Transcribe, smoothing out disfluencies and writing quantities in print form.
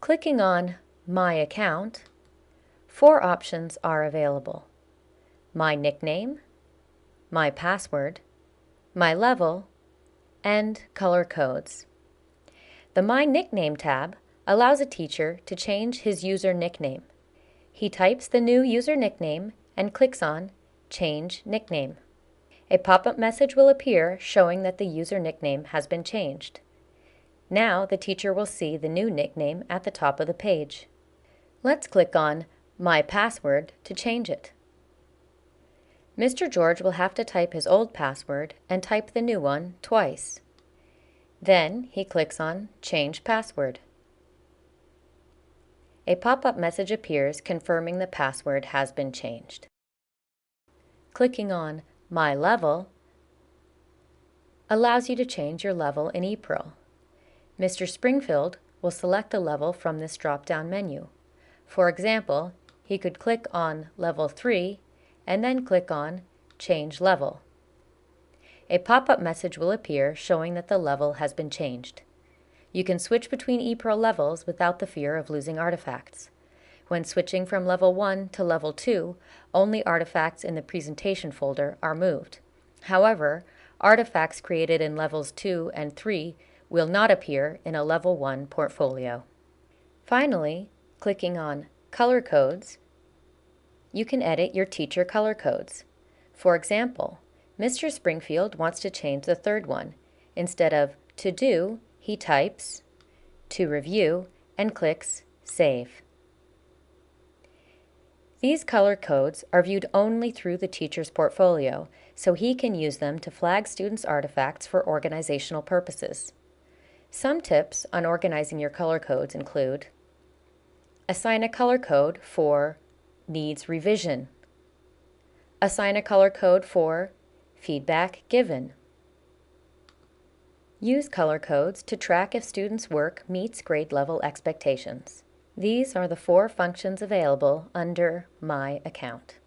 Clicking on My Account, 4 options are available: My Nickname, My Password, My Level, and Color Codes. The My Nickname tab allows a teacher to change his user nickname. He types the new user nickname and clicks on Change Nickname. A pop-up message will appear showing that the user nickname has been changed. Now the teacher will see the new nickname at the top of the page. Let's click on My Password to change it. Mr. George will have to type his old password and type the new one twice. Then he clicks on Change Password. A pop-up message appears confirming the password has been changed. Clicking on My Level allows you to change your level in ePEARL. Mr. Springfield will select a level from this drop-down menu. For example, he could click on Level 3 and then click on Change Level. A pop-up message will appear showing that the level has been changed. You can switch between ePEARL levels without the fear of losing artifacts. When switching from Level 1 to Level 2, only artifacts in the Presentation folder are moved. However, artifacts created in Levels 2 and 3 will not appear in a Level 1 portfolio. Finally, clicking on Color Codes, you can edit your teacher color codes. For example, Mr. Springfield wants to change the third one. Instead of To Do, he types To Review and clicks Save. These color codes are viewed only through the teacher's portfolio, so he can use them to flag students' artifacts for organizational purposes. Some tips on organizing your color codes include: assign a color code for Needs Revision. Assign a color code for Feedback Given. Use color codes to track if students' work meets grade level expectations. These are the 4 functions available under My Account.